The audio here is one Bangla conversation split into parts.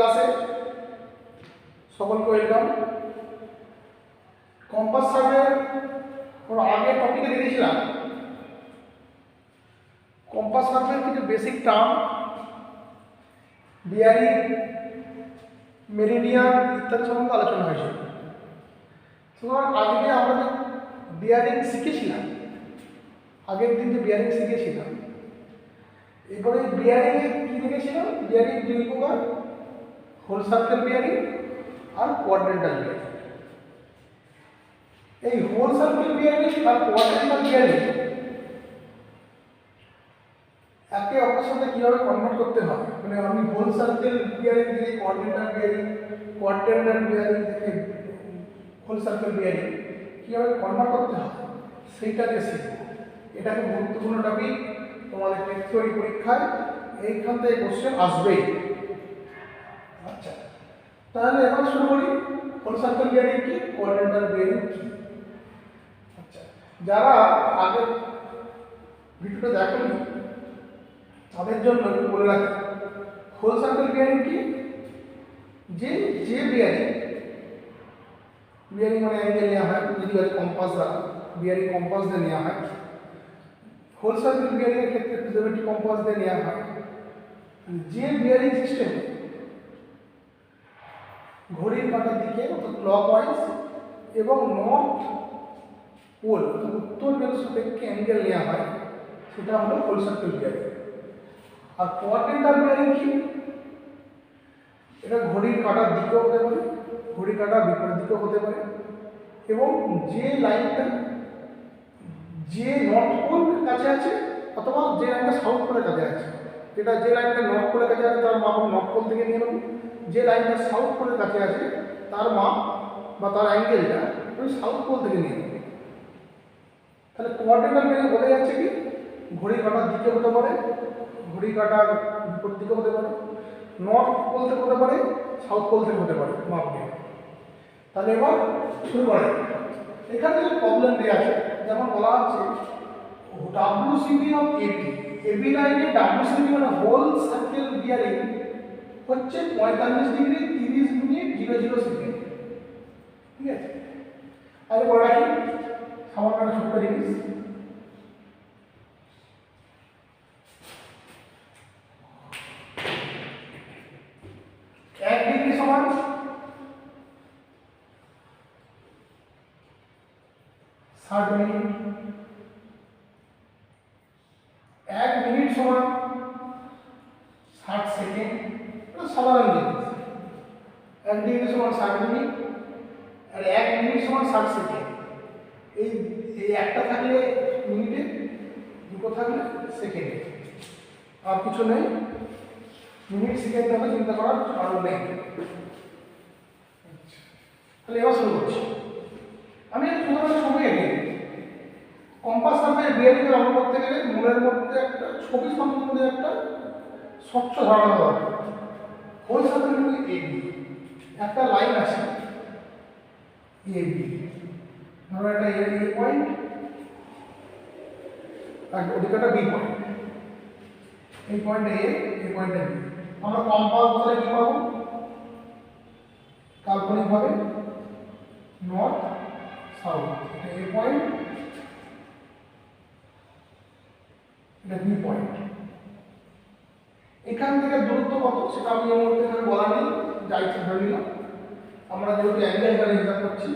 ক্লাসে সকলকে ওয়েলকাম। কম্পাস সার্ভে আগে টপিকে দেখেছিলাম কম্পাস সার্ভের কিছু বেসিক টার্ম, বিয়ারিং, মেরিডিয়ান ইত্যাদি সম্বন্ধে আলোচনা হয়েছিল। সুতরাং আজকে আমরা যে বিয়ারিং শিখেছিলাম, আগের দিন যে বিয়ারিং শিখেছিলাম, এরপরে বিয়ারিংয়ে কী দেখেছিলাম? বিয়ারিং দুই প্রকার, হোল সার্কেল বিয়ারিং আর কোয়াড্রেন্টাল বিয়ারিং। এই হোল সার্কেল বিয়ারিং আর কোয়াড্রেন্টাল বিয়ারিং একে অপরের সাথে কীভাবে কনভার্ট করতে হয়, মানে আমি হোল সার্কেল বিয়ারিং থেকে কোয়াড্রেন্টাল বিয়ারিং, কোয়াড্রেন্টাল বিয়ারিং থেকে হোল সার্কেল বিয়ারিং কীভাবে কনভার্ট করতে হয় সেইটাকে শিখব। এটা খুব গুরুত্বপূর্ণ টপিক, তোমাদের থিওরি পরীক্ষায় এইখান থেকে কোশ্চেন আসবেই। আচ্ছা, তাহলে এবার শুরু করি হোল সার্কেল বিয়ারিং কি, কোয়াড্রেন্টাল বিয়ারিং কি। আচ্ছা, যারা আগের ভিডিওটা দেখেনি তাদের জন্য একটু বলে রাখি, হোল সার্কেল বিয়ারিং কি, যে বিয়ারিং মানে অ্যাঙ্গেল নেওয়া হয়, যদি কম্পাস দ্বারা বিয়ারিং কম্পাস দিয়ে নেওয়া হয়। হোল সার্কেল বিয়ারিংয়ের ক্ষেত্রে প্রিজার্ভেটিভ কম্পাস দিয়ে নেওয়া হয়। যে বিয়ারিং সিস্টেম ঘড়ির কাঁটার দিকে অর্থাৎ ক্লকওয়াইজ এবং নর্থ পোল উত্তর মেরু সাপেক্ষে অ্যাঙ্গেল নেওয়া হয়, সেটা হলো হোল সার্কেল বিয়ারিং। আর কোয়াড্রেন্টাল বিয়ারিং কি, এটা ঘড়ির কাঁটার দিকেও হতে পারে, ঘড়ির কাঁটার বিপরীত দিকেও হতে পারে, এবং যে লাইনটা যে নর্থ পোল কাছে আছে অথবা যে লাইনটা সাউথ পোলের কাছে আছে, যেটা যে লাইনটা নর্থ পোলের কাছে আছে তার মাপ নর্থ পোল থেকে নিয়ে নেব, যে লাইনটা সাউথ পোলের কাছে আছে তার মাপ বা তার অ্যাঙ্গেলটা আমি সাউথ পোল থেকে নিয়ে নেব। তাহলে কোয়াড্রেন্টাল বিয়ারিং বলে যাচ্ছে কি, ঘড়ির কাঁটার দিকে হতে পারে, ঘড়ির কাঁটার বিপরীত দিকে হতে পারে, নর্থ পোল থেকে হতে পারে, সাউথ পোল থেকে হতে পারে মাপ নিয়ে। তাহলে এবার শুরু করে, এখানে যে প্রবলেম দেওয়া আছে, যেমন বলা হচ্ছে WCB অফ এবি লাইনে WCB মানে হোল সার্কেল বিয়ারিং হচ্ছে 45 ডিগ্রি 30 মিনিট 00 সেকেন্ড। ঠিক আছে, তাহলে বলে রাখি সামান্য একটা ছোট্ট জিনিস, এক ডিগ্রি সমান 60 মিনিট, 1 মিনিট সমান 60 সেকেন্ড। সাধারণ জিনিস, 1 ডিগ্রি সমান 60 মিনিট আর 1 মিনিট সমান 60 সেকেন্ড। এই একটা থাকলে মিনিটে, দুটো থাকলে সেকেন্ডে, আর কিছু নেই। মিনিট সেকেন্ড হবে চিন্তা করার কারণ নেই। তাহলে এবার শুরু করছি। আমি তোমাদের ছবি এঁকে কম্পাস সার্ভে বিয়ারিংয়ের অঙ্ক করতে গেলে মনের মধ্যে একটা ছবি সম্বন্ধে একটা স্বচ্ছ ধারণা দরকার। হোল সার্কেল এবি, একটা লাইন আছে এবি, ধরো এটা এ পয়েন্ট আর ওদিকে একটা বি পয়েন্ট, এই পয়েন্টে এ, এই পয়েন্টে বি। আমরা কম্পাস ধরে কি পাবো? কাল্পনিকভাবে নর্থ সাউথ, এটা এ পয়েন্ট, এটা বি পয়েন্ট। এখান থেকে দূরত্ব কত সেটা আমি এই মুহূর্তে এখানে বলা নেই, যাই ধরে নিলাম। আমরা যেহেতু অ্যাঙ্গেল ধরে হিসাব করছি,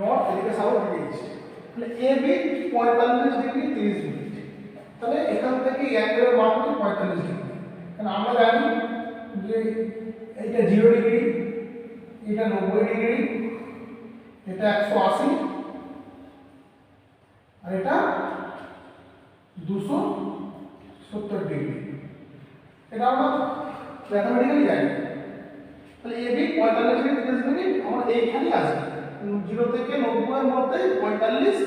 নর্থ এদিকে সাউথ এদিকে ইস্ট, তাহলে এ বি 45 ডিগ্রি 30 মিনিট। তাহলে এখান থেকে অ্যাঙ্গেলের মান হচ্ছে 45 ডিগ্রি। কারণ আমরা জানি যে এইটা 0 ডিগ্রি, এটা 90 ডিগ্রি, এটা 180 আর এটা 270 ডিগ্রি। এটা আমরা ম্যাথমেটিক্যালি জানি। তাহলে এবি 45 ডিগ্রি 30 মিনিট আমরা এইখানেই আসবে, 0 থেকে 90 এর মধ্যে 45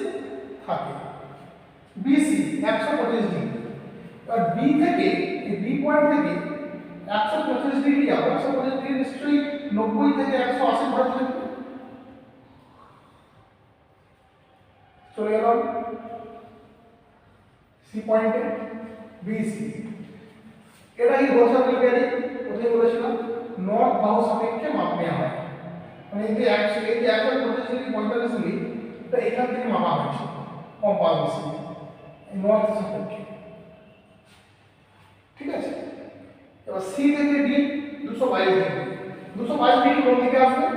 থাকে। বিসি 125 ডিগ্রি, আর বি থেকে এই বি পয়েন্ট থেকে 125 ডিগ্রি যাবো। 125 ডিগ্রি নিশ্চয়ই 90 থেকে 180 ঘর থাকবে, চলে গেলাম সি পয়েন্টে বিসি। এটাই হোল সার্কেল বিয়ারিং। প্রথমে বলেছিল বাহু সাপেক্ষে মাপ নেওয়া হয়। মানে এই যে 145°, এটা এখান থেকে মাপা হয়েছে কম্পাস মেশিনে, এই নর্থ সাপেক্ষে। ঠিক আছে, এবার সি থেকে ডি 222°। 222° কোন দিকে আসবে?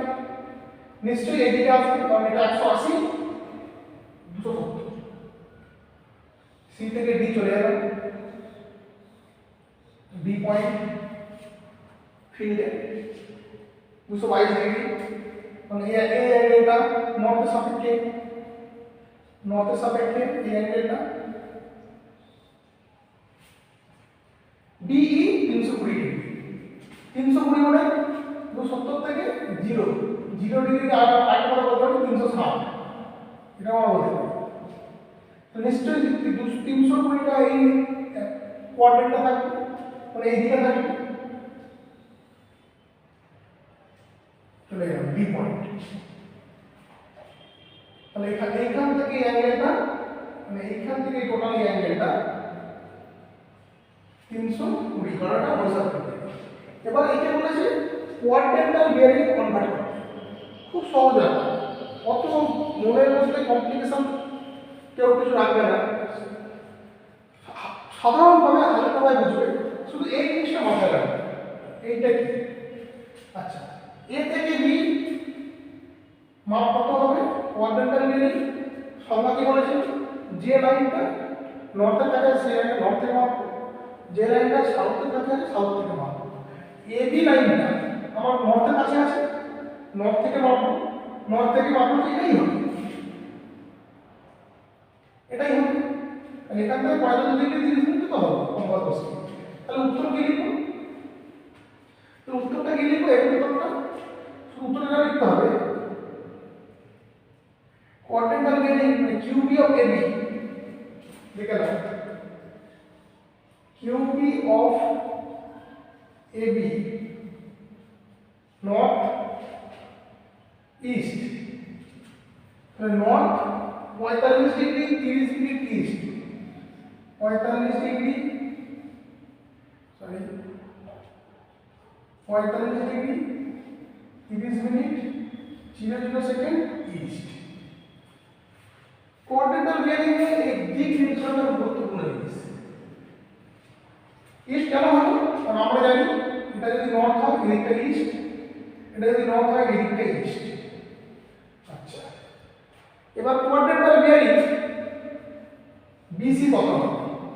নিশ্চয়ই এদিকে আসবে, কারণ এটা 180, 270। সি থেকে ডি চলে গেল, ডি পয়েন্ট ফিল্ডে 222°, মানে এই অ্যাঙ্গেলটা নর্থের সাপেক্ষে এই অ্যাঙ্গেলটা ডিই 320°। 320 মানে 270 থেকে 0°, আর একটা কথা বলতে হবে 360, এটা আমরা বলতে পারি। তো নিশ্চয়ই 320টা এই কোয়াড্রেন্টটা থাকবে, মানে এই দিকে থাকবে। চলে গেল বি পয়েন্ট। তাহলে এইখান থেকে এই অ্যাঙ্গেলটা, মানে এইখান থেকে টোটাল এই অ্যাঙ্গেলটা 320 করাটা বসাতে হবে। এবার এইটা বলেছে কোয়াড্রেন্টাল বিয়ারিং কনভার্ট করতে। খুব সহজ ব্যাপার, অত মনের মধ্যে কমপ্লিকেশন কেউ কিছু রাখবে না, সাধারণভাবে হালকাভাবে বুঝবে, শুধু এই জিনিসটা মাথায় রাখবে। এইটা কি? আচ্ছা, এ থেকে বি মাপ কত হবে? কোয়াড্রেন্টাল বিয়ারিং সংজ্ঞা কি বলেছে? যে লাইনটা নর্থের কাছে আছে সেই লাইনটা নর্থ থেকে মাপবো, যে লাইনটা সাউথের কাছে আছে সাউথ থেকে মাপবো। এ বি লাইনটা আমার নর্থের কাছে আছে, নর্থ থেকে মাপবো, নর্থ থেকে মাপবো, এটাই হবে। এখান থেকে 45°, 30 মিনিট তো হবে কম্পাস মেশিন। তাহলে উত্তর কি লিখবো? তো উত্তরটা কি লিখবো? এই উত্তরটা উত্তরটা লিখতে হবে কোয়াড্রেন্টাল বিয়ারিং মানে কিউবি অফ এবি, লিখে নাও QB of AB north east, মানে north 45°, 30 minute east, 45°, sorry 45°, 30 minute 00 second east. Quadrantal bearing এ এক দিক নির্ধারণ গুরুত্বপূর্ণ জিনিস। ইস্ট কেন হলো? কারণ আমরা জানি এটা যদি নর্থ হয় এদিকটা ইস্ট, এটা যদি নর্থ হয় এদিকটা ইস্ট। আচ্ছা, এবার কোয়াড্রেন্টাল বিয়ারিং বিসি কত হবে?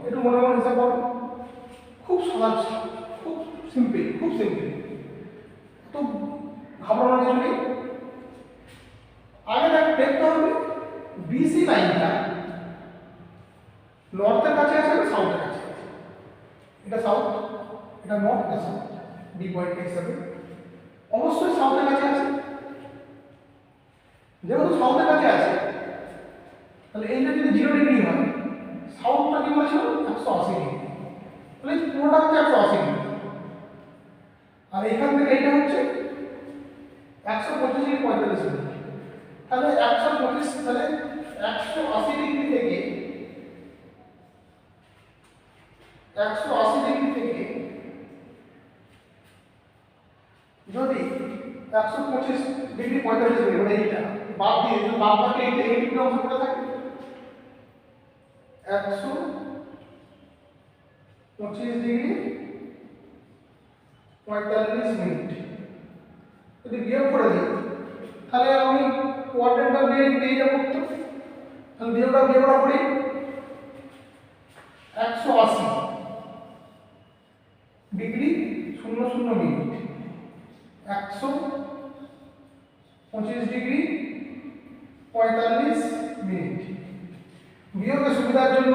একটু মনে মনে হিসাব করো। খুব সহজ, খুব সিম্পল, তো ঘাবড়ানোর কিছু নেই। আগে দেখতে হবে বিসি লাইনটা নর্থের কাছে আছে না সাউথের কাছে আছে? এটা সাউথ, এটা নর্থ, এটা সাউথ। বি পয়েন্ট হিসাবে অবশ্যই সাউথের কাছে আছে। যেহেতু সাউথের কাছে আছে, তাহলে এইটা যদি 0° হয়, সাউথটা কি বলেছিল? 180°, তাহলে পুরোটা হচ্ছে 180°। আর এখান থেকে এইটা হচ্ছে 125°, 45°। তাহলে 125, তাহলে 180° থেকে 180° থেকে যদি 125°, 45°, মানে এইটা বাদ দিয়ে যদি বাদ বাকি এইটা এই দিকে অংশ করে থাকে 125°, 45 মিনিট যদি বিয়োগ করে দিই, তাহলে আমি কোয়াড্রেন্টাল বিয়ারিং পেয়ে যাবো উত্তর। তাহলে বিয়োগটা করি 180°, 00 মিনিট, 125°, 45 মিনিট। বিয়োগের সুবিধার জন্য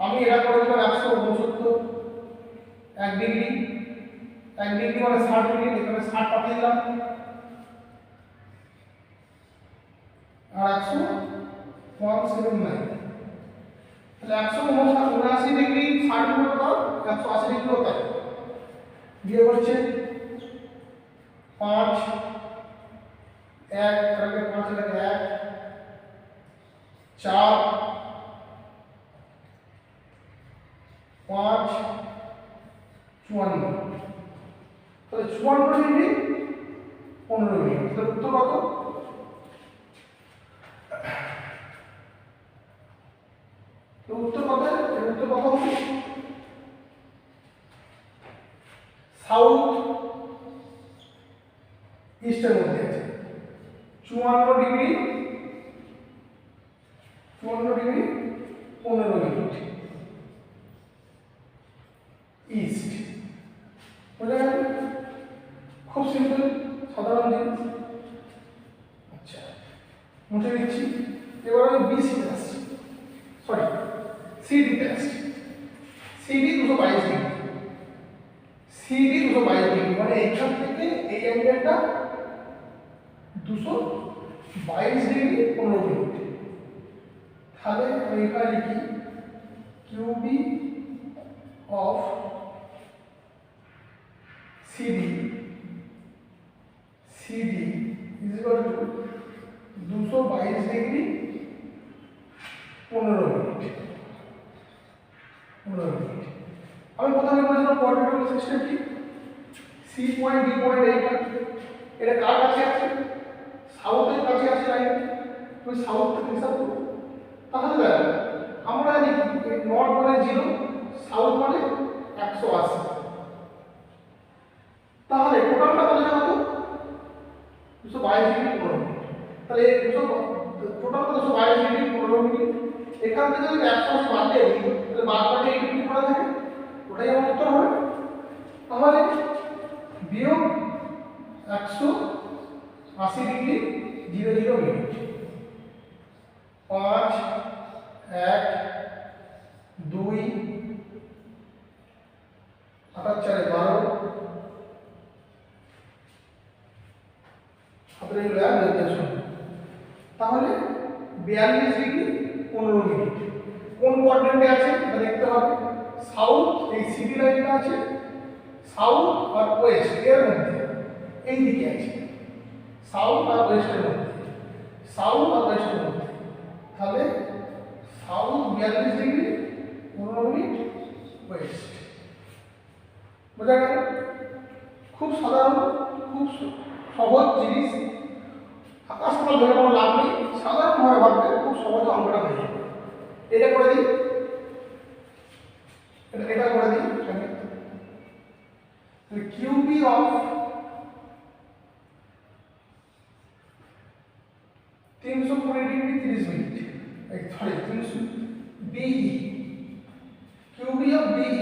আমি এটা করে দিলাম 169, 1°, 1° মানে 60 মিনিট, এখানে 60 পাঠিয়ে দিলাম, আর 179। তাহলে 179°, 60 মিনিট দাও, 180° হতো। বিয়োগ হচ্ছে 5, 1, তাহলে 5 লাগে 1, 4, 5, 54। তাহলে 54 ডিগ্রি 15 মিনিট। তাহলে উত্তর কত? উত্তর কত? উত্তর কত হবে? সাউথ ইস্টের মধ্যে আছে 54 ডিগ্রি 15 মিনিট ইস্ট। বুঝা গেল? খুব সিম্পল, সাধারণ জিনিস। আচ্ছা, মুছে দিচ্ছি। এবার আমি বিসিতে আসছি, সরি সিডিতে আসছি। সিডি 222 ডিগ্রি, সিডি 222 ডিগ্রি, মানে এইখান থেকে এই অ্যাঙ্গেলটা 222 ডিগ্রি 15 মিনিট। তাহলে আমি এখানে লিখি QB of CD is equal to 222 degree 15 minute. আমি প্রথমে বলেছিলাম কোঅর্ডিনেট সিস্টেম কি, সি পয়েন্ট ডি পয়েন্ট এটা কার কাছে আছে? সাউথের কাছে আছে লাইন। তুমি সাউথ থেকে হিসাব করো। তাহলে দেখো আমরা জানি নর্থ মানে 0, সাউথ মানে 180। তাহলে টোটালটা কত কত? 222 ডিগ্রি 15 মিনিট। তাহলে টোটাল 222 ডিগ্রি 15 মিনিট। এখান থেকে যদি 180 বাদ দিয়ে দিই তাহলে বাদ বাকি 80 ডিগ্রি করা থাকে, ওটাই আমার উত্তর হবে। তাহলে বিয়োগ 180 ডিগ্রি 00 মিনিট, 5 1 2 8 4 12 আপনার এগুলো আর দেখতে। তাহলে 42 ডিগ্রি 15 মিনিট কোন কোয়াড্রেন্টে আছে এটা দেখতে হবে। সাউথ, এই সিডি লাইনটা আছে সাউথ আর ওয়েস্ট এর মধ্যে, এই দিকে আছে সাউথ আর ওয়েস্টের মধ্যে, সাউথ আর ওয়েস্টের মধ্যে। তাহলে সাউথ 42 ডিগ্রি 15 মিনিট, ওয়েস্ট। বোঝা গেল? খুব সাধারণ, খুব সহজ জিনিস। আকাশ পাতাল ধরে কোনো লাভ নেই, সাধারণভাবে ভাববে খুব সহজে অঙ্কটা হয়ে যাবে। এটা করে দিই, এটা করে দিই। QB of 320 degree 30 minute, sorry 300 BE, QB of BE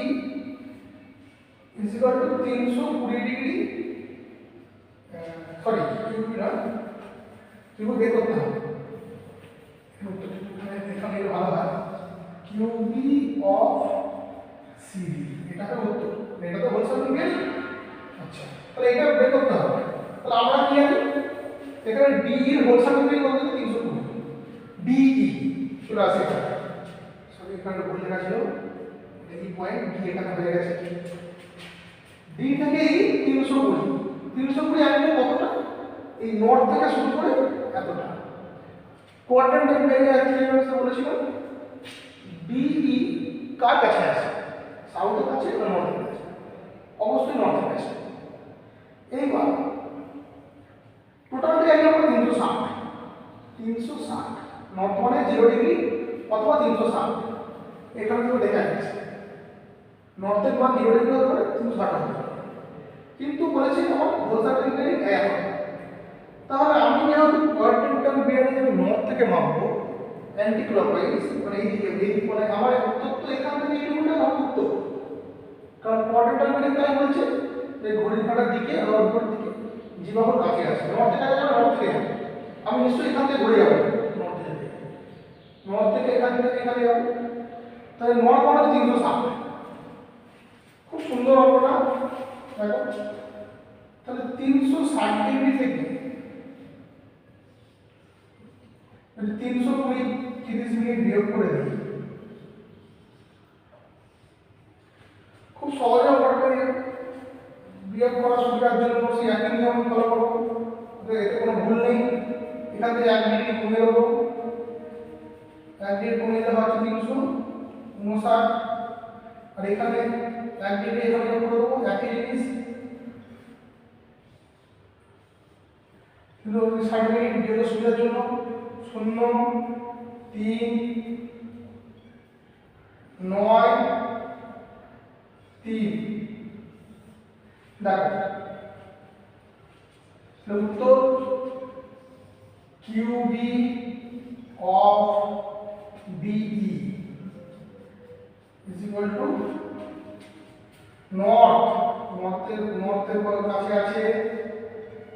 is equal to 320 degree, sorry QB না, কিউবি বের করতে হবে। এখানে ভালো হয় কিউবি অফ সিডি, এটা তো উত্তর, এটা তো হোল সার্কেল গেল। আচ্ছা, তাহলে এটা বের করতে হবে। তাহলে আমরা কি জানি এখানে ডি এর হোল সার্কেল বের করতে 320 ডিই চলে আসে। সরি এখানে ভুল লেখা ছিল, এই পয়েন্ট ডি এখানে হয়ে গেছে। ডি থেকে এই 320 অ্যাঙ্গেল কতটা? এই নর্থ থেকে শুরু করে এতটা। কোয়াড্রেন্ট এরিয়া অ্যাক্সিলারেশন বলেছিলাম বিই কার কাছে আছে? সাউথের কাছে না নর্থের কাছে? অবশ্যই নর্থের কাছে। এইবার টোটাল এরিয়া আমরা 360, নর্থ মানে 0 ডিগ্রি অথবা 360, এখানে তো দেখা যাচ্ছে নর্থের মান 0 ডিগ্রি হতে পারে, 360 হতে পারে, কিন্তু বলেছি আমার হোল সার্কেল এক হবে। তাহলে আমি যেহেতু কোয়াড্রেন্টাল বিয়ারিং আমি নর্থ থেকে মাপবো অ্যান্টি ক্লকওয়াইজ, মানে এই দিকে মানে আমার উত্তর তো এখান থেকে এইটুকুটা আমার উত্তর, কারণ কোয়াড্রেন্টাল বিয়ারিং তাই বলছে যে ঘড়ির কাঁটার দিকে আর উপর দিকে জীবাণুর কাছে আছে। নর্থ থেকে যাবে, নর্থ থেকে যাবে, আমি নিশ্চয়ই এখান থেকে ঘুরে যাবো নর্থ থেকে এখান থেকে এখানে যাবো। তাহলে নর্থ মানে 360, খুব সুন্দর অঙ্কটা দেখো। তাহলে 360 ডিগ্রি থেকে 320 30 মিনিট বিয়োগ করে দিই, খুব সহজে অঙ্কটা বিয়োগ করার সুবিধার জন্য সেই একই নিয়ম ফলো করবো, এতে কোনো ভুল নেই। এখান থেকে 1 ডিগ্রি কমে দেবো, 1 ডিগ্রি কমে দিলে হচ্ছে 359, আর এখানে 1 ডিগ্রি এখানে করে দেবো, একই জিনিস 60 মিনিট ভিডিওটা সুবিধার জন্য 0 3 9 3 দেখো উত্তর QB of BE is equal to নর্থের কাছে আছে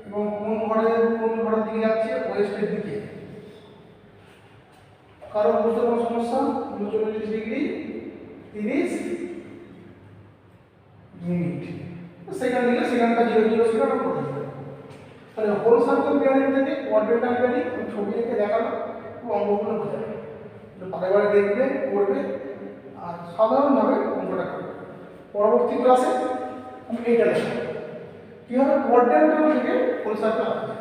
এবং কোন ঘরের দিকে যাচ্ছে ওয়েস্টের দিকে। কারণ বুঝতে কোনো সমস্যা 39 ডিগ্রি 30 মিনিট সেখান থেকে সেখানটা 0 ছিল না করে তাহলে হোল সার্কেল পেয়ারিং থেকে কোয়াড্রেন্টাল পেয়ারিং ছবি এঁকে দেখালো অঙ্কগুলো বোঝাবে বারে বারে দেখবে করবে আর সাধারণভাবে অঙ্কটা করবে। পরবর্তী ক্লাসে আমি এইটা দেখাবো কীভাবে কোয়াড্রেন্টাল থেকে হোল সার্কেল আসবে।